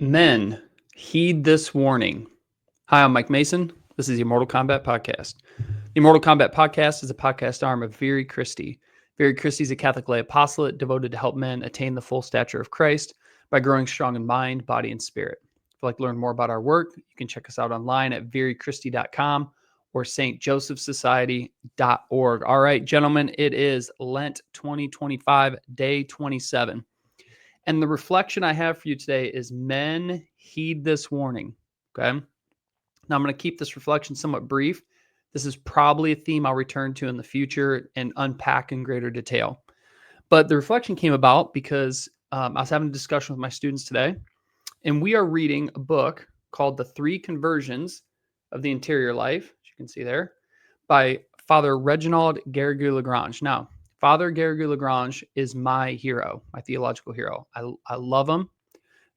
Men, heed this warning. Hi, I'm Mike Mason. This is the Immortal Combat Podcast. The Immortal Combat Podcast is a podcast arm of Very Christi. Very Christi is a Catholic lay apostolate devoted to help men attain the full stature of Christ by growing strong in mind, body, and spirit. If you'd like to learn more about our work, you can check us out online at verychristi.com or stjosephsociety.org. All right, gentlemen, it is Lent 2025, day 27. And the reflection I have for you today is men, heed this warning. Okay. Now I'm going to keep this reflection somewhat brief. This is probably a theme I'll return to in the future and unpack in greater detail. But the reflection came about because I was having a discussion with my students today, and we are reading a book called The Three Conversions of the Interior Life, as you can see there, by Father Reginald Garrigou-Lagrange. Now, Father Garrigou-Lagrange is my hero, my theological hero. I love him.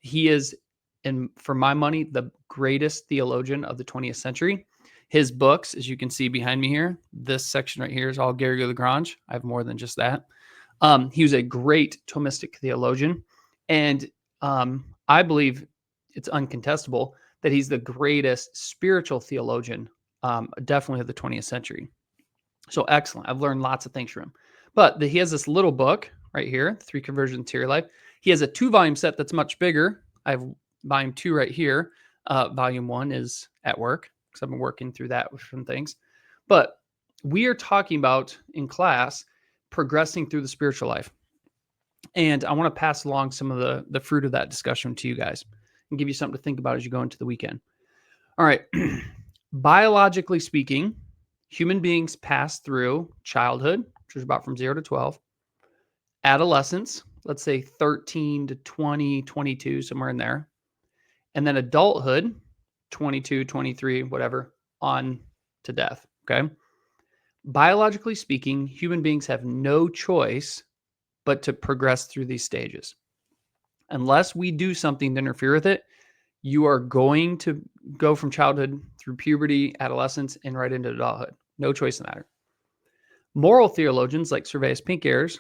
He is, and for my money, the greatest theologian of the 20th century. His books, as you can see behind me here, this section right here is all Garrigou-Lagrange. I have more than just that. He was a great Thomistic theologian, and I believe it's uncontestable that he's the greatest spiritual theologian, definitely of the 20th century. So excellent. I've learned lots of things from him. But he has this little book right here, Three Conversions to Your Life. He has a 2-volume set that's much bigger. I have volume 2 right here. Volume 1 is at work because I've been working through that with some things. But we are talking about in class progressing through the spiritual life. And I want to pass along some of the fruit of that discussion to you guys and give you something to think about as you go into the weekend. All right. Biologically speaking, human beings pass through childhood, which is about from 0 to 12, adolescence, let's say 13 to 20, 22, somewhere in there, and then adulthood, 22, 23, whatever, on to death, okay? Biologically speaking, human beings have no choice but to progress through these stages. Unless we do something to interfere with it, you are going to go from childhood through puberty, adolescence, and right into adulthood. No choice in the matter. Moral theologians like Servais Pinckaers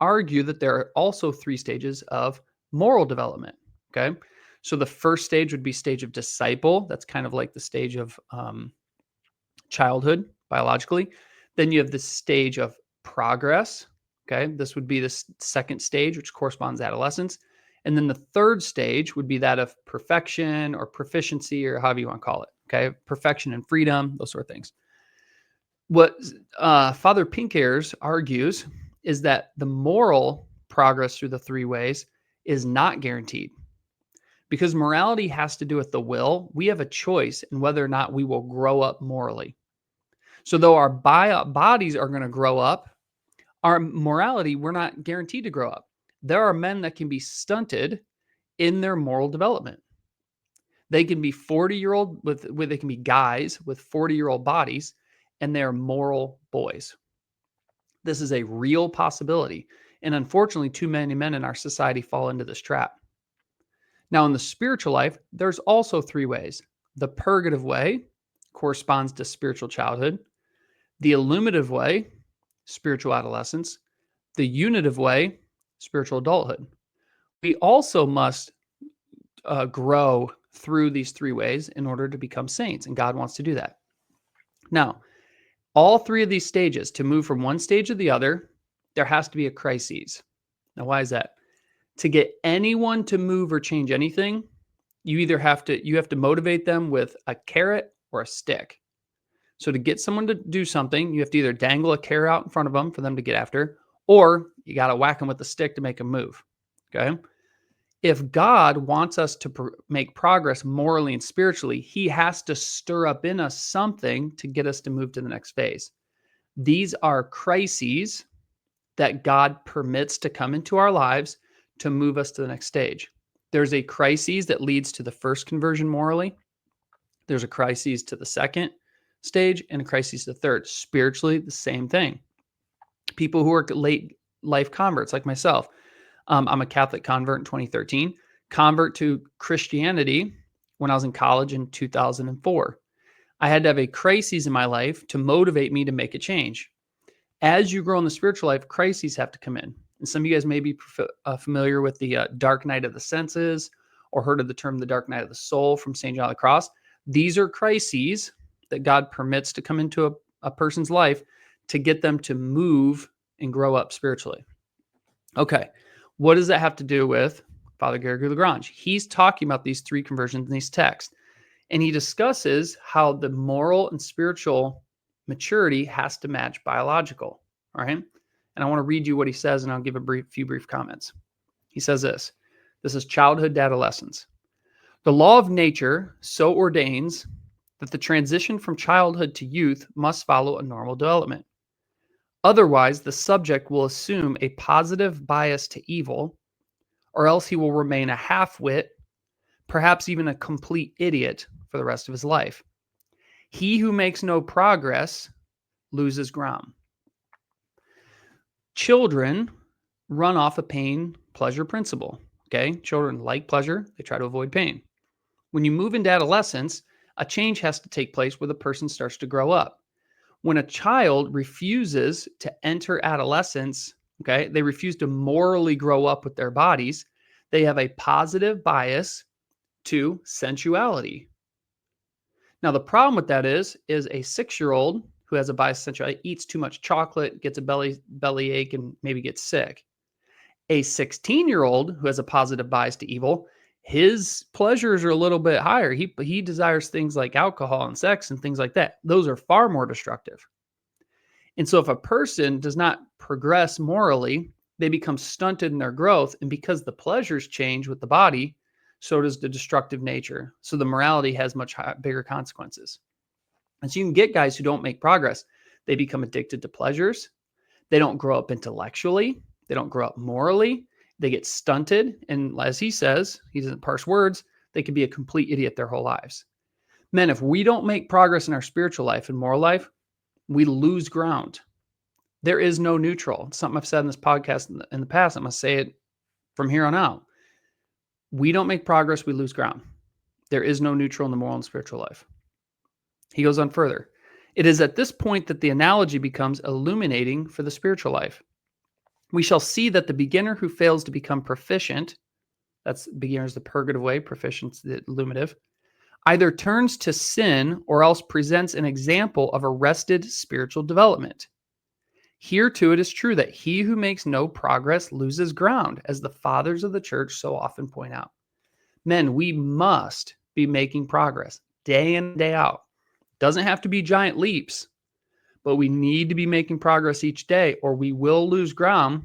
argue that there are also 3 stages of moral development. Okay. So the first stage would be stage of disciple. That's kind of like the stage of childhood biologically. Then you have the stage of progress. Okay. This would be the second stage, which corresponds to adolescence. And then the third stage would be that of perfection or proficiency, or however you want to call it. Okay. Perfection and freedom, those sort of things. What Father Pinckaers argues is that the moral progress through the 3 ways is not guaranteed. Because morality has to do with the will, we have a choice in whether or not we will grow up morally. So though our bodies are going to grow up, our morality, we're not guaranteed to grow up. There are men that can be stunted in their moral development. They can be 40-year-old they can be guys with 40-year-old bodies, and they're moral boys. This is a real possibility. And unfortunately, too many men in our society fall into this trap. Now, in the spiritual life, there's also 3 ways. The purgative way corresponds to spiritual childhood. The illuminative way, spiritual adolescence. The unitive way, spiritual adulthood. We also must grow through these 3 ways in order to become saints, and God wants to do that. Now, all 3 of these stages, to move from one stage to the other, there has to be a crisis. Now, why is that? To get anyone to move or change anything, you have to motivate them with a carrot or a stick. So to get someone to do something, you have to either dangle a carrot out in front of them for them to get after, or you got to whack them with a stick to make them move. Okay. If God wants us to make progress morally and spiritually, he has to stir up in us something to get us to move to the next phase. These are crises that God permits to come into our lives to move us to the next stage. There's a crisis that leads to the first conversion morally. There's a crisis to the second stage and a crisis to the third. Spiritually, the same thing. People who are late life converts like myself. I'm a Catholic convert in 2013, convert to Christianity when I was in college in 2004. I had to have a crisis in my life to motivate me to make a change. As you grow in the spiritual life, crises have to come in. And some of you guys may be familiar with the dark night of the senses, or heard of the term the dark night of the soul from St. John of the Cross. These are crises that God permits to come into a person's life to get them to move and grow up spiritually. Okay, what does that have to do with Father Gregory Lagrange? He's talking about these three conversions in these texts, and he discusses how the moral and spiritual maturity has to match biological. All right, and I want to read you what he says, and I'll give a few brief comments. He says this. This is childhood to adolescence. The law of nature so ordains that the transition from childhood to youth must follow a normal development. Otherwise, the subject will assume a positive bias to evil, or else he will remain a half-wit, perhaps even a complete idiot for the rest of his life. He who makes no progress loses ground. Children run off a pain-pleasure principle. Okay, children like pleasure, they try to avoid pain. When you move into adolescence, a change has to take place where the person starts to grow up. When a child refuses to enter adolescence, okay, they refuse to morally grow up with their bodies, they have a positive bias to sensuality. Now, the problem with that is a 6-year-old who has a bias to sensuality eats too much chocolate, gets a belly ache, and maybe gets sick. A 16-year-old who has a positive bias to evil, his pleasures are a little bit higher. He desires things like alcohol and sex and things like that. Those are far more destructive. And so if a person does not progress morally, they become stunted in their growth. And because the pleasures change with the body, so does the destructive nature. So the morality has much bigger consequences. And so you can get guys who don't make progress. They become addicted to pleasures. They don't grow up intellectually. They don't grow up morally. They get stunted. And as he says, he doesn't parse words, they could be a complete idiot their whole lives. Men, if we don't make progress in our spiritual life and moral life, we lose ground. There is no neutral. It's something I've said in this podcast in the past. I'm going to say it from here on out. We don't make progress, we lose ground. There is no neutral in the moral and spiritual life. He goes on further. It is at this point that the analogy becomes illuminating for the spiritual life. We shall see that the beginner who fails to become proficient, that's beginner's the purgative way, proficient's the illuminative, either turns to sin or else presents an example of arrested spiritual development. Here too it is true that he who makes no progress loses ground, as the fathers of the church so often point out. Men, we must be making progress day in, day out. Doesn't have to be giant leaps, but we need to be making progress each day or we will lose ground.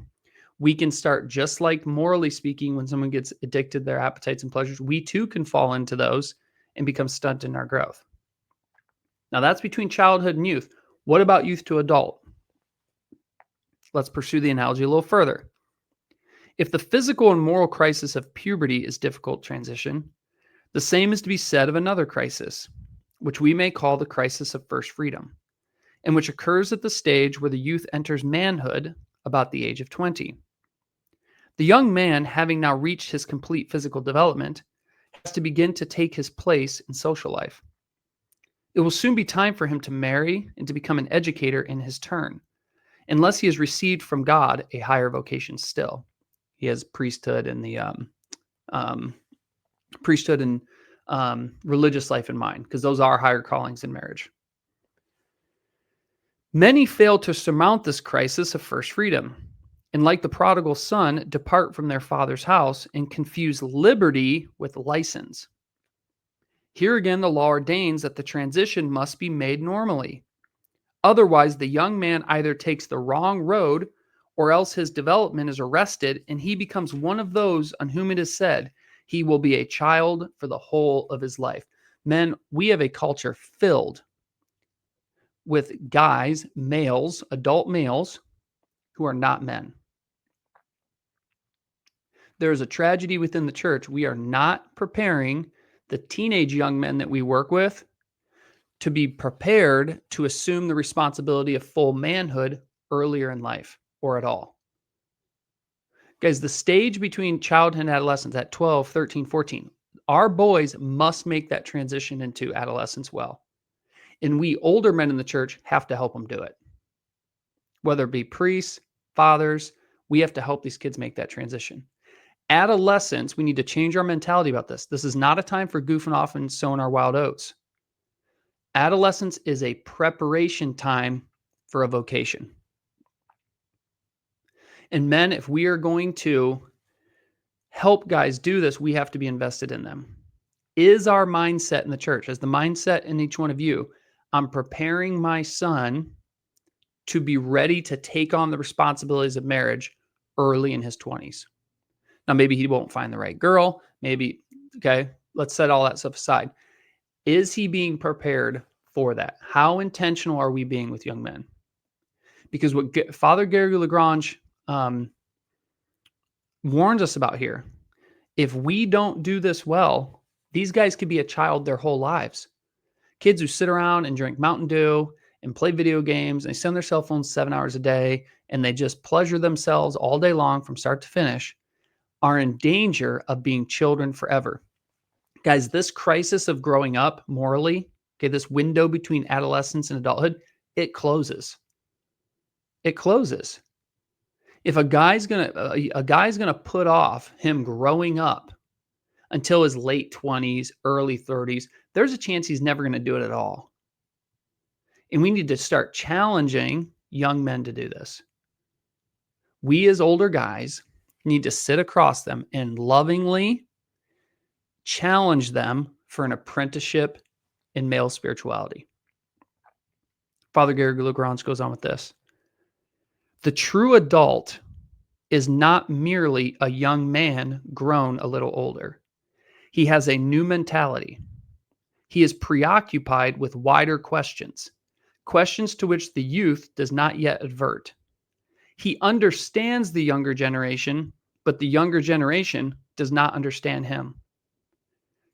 We can start, just like morally speaking, when someone gets addicted to their appetites and pleasures, we too can fall into those and become stunted in our growth. Now that's between childhood and youth. What about youth to adult? Let's pursue the analogy a little further. If the physical and moral crisis of puberty is difficult transition, the same is to be said of another crisis, which we may call the crisis of first freedom, and which occurs at the stage where the youth enters manhood about the age of 20. The young man, having now reached his complete physical development, has to begin to take his place in social life. It will soon be time for him to marry and to become an educator in his turn, unless he has received from God a higher vocation still. He has priesthood and the priesthood and religious life in mind, because those are higher callings in marriage. Many fail to surmount this crisis of first freedom, and like the prodigal son, depart from their father's house and confuse liberty with license. Here again, the law ordains that the transition must be made normally. Otherwise, the young man either takes the wrong road or else his development is arrested and he becomes one of those on whom it is said, he will be a child for the whole of his life. Men, we have a culture filled with guys, males, adult males, who are not men. There is a tragedy within the church. We are not preparing the teenage young men that we work with to be prepared to assume the responsibility of full manhood earlier in life or at all. Guys, the stage between childhood and adolescence at 12, 13, 14, our boys must make that transition into adolescence well. And we older men in the church have to help them do it. Whether it be priests, fathers, we have to help these kids make that transition. Adolescence, we need to change our mentality about this. This is not a time for goofing off and sowing our wild oats. Adolescence is a preparation time for a vocation. And men, if we are going to help guys do this, we have to be invested in them. Is our mindset in the church, as the mindset in each one of you, I'm preparing my son to be ready to take on the responsibilities of marriage early in his 20s. Now, maybe he won't find the right girl. Maybe, okay, let's set all that stuff aside. Is he being prepared for that? How intentional are we being with young men? Because what Father Gary Lagrange warns us about here, if we don't do this well, these guys could be a child their whole lives. Kids who sit around and drink Mountain Dew and play video games, and they sit on their cell phones 7 hours a day, and they just pleasure themselves all day long from start to finish, are in danger of being children forever. Guys, this crisis of growing up morally, okay, this window between adolescence and adulthood, it closes. It closes. If a guy's gonna put off him growing up until his late 20s, early 30s, there's a chance he's never going to do it at all. And we need to start challenging young men to do this. We as older guys need to sit across them and lovingly challenge them for an apprenticeship in male spirituality. Father Gary Lagrange goes on with this. The true adult is not merely a young man grown a little older. He has a new mentality. He is preoccupied with wider questions, questions to which the youth does not yet advert. He understands the younger generation, but the younger generation does not understand him.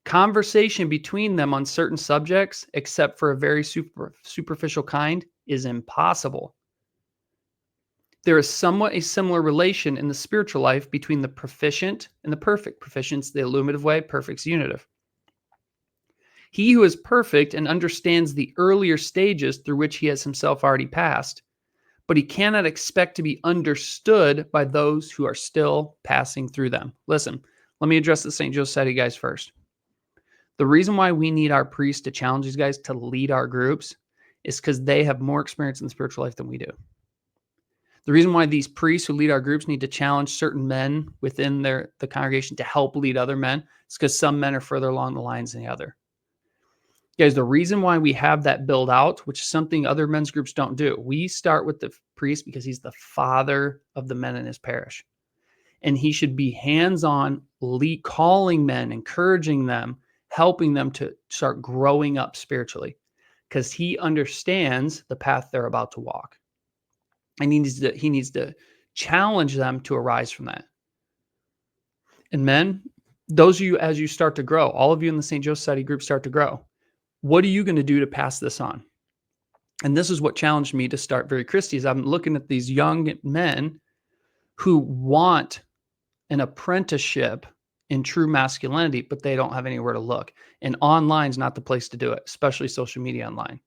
Conversation between them on certain subjects, except for a very superficial kind, is impossible. There is somewhat a similar relation in the spiritual life between the proficient and the perfect. Proficient's the illuminative way, perfect's unitive. He who is perfect and understands the earlier stages through which he has himself already passed, but he cannot expect to be understood by those who are still passing through them. Listen, let me address the St. Joseph Society guys first. The reason why we need our priests to challenge these guys to lead our groups is because they have more experience in the spiritual life than we do. The reason why these priests who lead our groups need to challenge certain men within the congregation to help lead other men is because some men are further along the lines than the other. Guys, the reason why we have that build out, which is something other men's groups don't do, we start with the priest because he's the father of the men in his parish. And he should be hands-on, calling men, encouraging them, helping them to start growing up spiritually because he understands the path they're about to walk. And he needs to challenge them to arise from that. And men, those of you, as you start to grow, all of you in the St. Joseph Society group start to grow. What are you going to do to pass this on? And this is what challenged me to start Very Christy, is I'm looking at these young men who want an apprenticeship in true masculinity, but they don't have anywhere to look. And online's not the place to do it, especially social media online.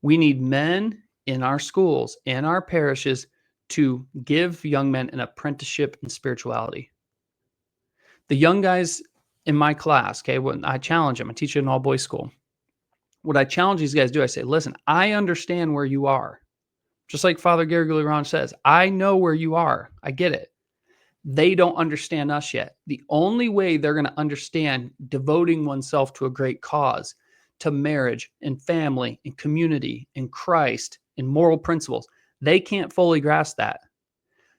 We need men in our schools, in our parishes, to give young men an apprenticeship in spirituality. The young guys in my class, okay, when I challenge them, I teach at an all-boys school. What I challenge these guys to do, I say, listen, I understand where you are. Just like Father Gary Lagrange says, I know where you are. I get it. They don't understand us yet. The only way they're going to understand devoting oneself to a great cause, to marriage and family and community and Christ and moral principles, they can't fully grasp that.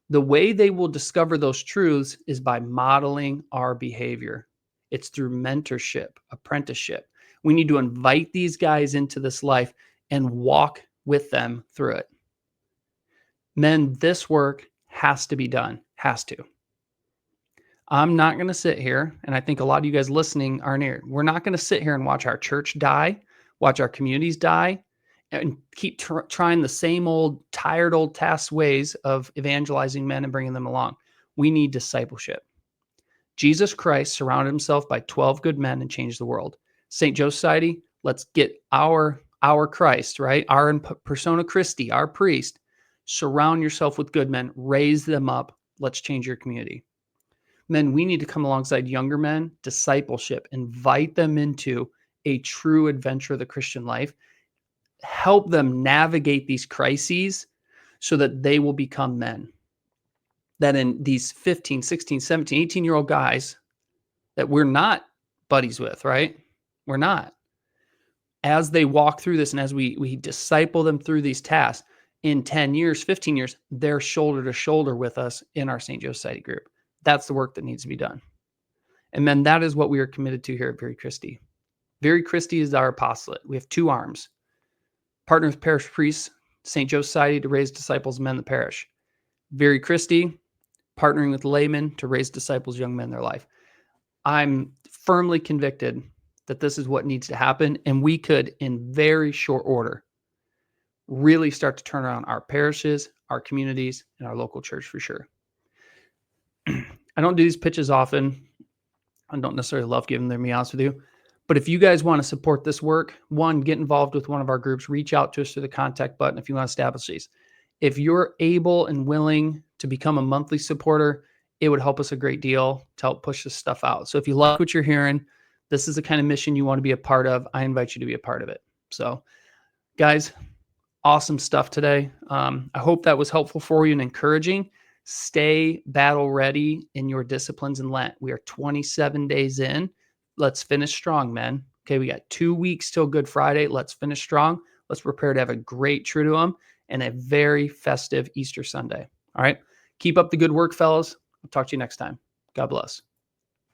The way they will discover those truths is by modeling our behavior. It's through mentorship, apprenticeship. We need to invite these guys into this life and walk with them through it. Men, this work has to be done. Has to. I'm not going to sit here, and I think a lot of you guys listening aren't here. We're not going to sit here and watch our church die, watch our communities die, and keep trying the same old, tired old task ways of evangelizing men and bringing them along. We need discipleship. Jesus Christ surrounded himself by 12 good men and changed the world. St. Joseph Society, let's get our Christ, right? Our persona Christi, our priest. Surround yourself with good men, raise them up. Let's change your community. Men, we need to come alongside younger men, discipleship, invite them into a true adventure of the Christian life, help them navigate these crises so that they will become men. That in these 15, 16, 17, 18-year-old guys that we're not buddies with, right? We're not. As they walk through this and as we disciple them through these tasks, in 10 years, 15 years, they're shoulder to shoulder with us in our St. Joe's Society group. That's the work that needs to be done. And then that is what we are committed to here at Very Christi. Very Christi is our apostolate. We have two arms. Partner with parish priests, St. Joe's Society to raise disciples, men in the parish. Very Christi, partnering with laymen to raise disciples, young men in their life. I'm firmly convicted that this is what needs to happen, and we could, in very short order, really start to turn around our parishes, our communities, and our local church for sure. I don't do these pitches often. I don't necessarily love giving them, to be honest with you. But if you guys want to support this work, one, get involved with one of our groups, reach out to us through the contact button if you want to establish these. If you're able and willing to become a monthly supporter, it would help us a great deal to help push this stuff out. So if you like what you're hearing, this is the kind of mission you want to be a part of, I invite you to be a part of it. So guys, awesome stuff today. I hope that was helpful for you and encouraging. Stay battle ready in your disciplines in Lent. We are 27 days in. Let's finish strong, men. Okay, we got 2 weeks till Good Friday. Let's finish strong. Let's prepare to have a great Triduum and a very festive Easter Sunday. All right, keep up the good work, fellas. I'll talk to you next time. God bless.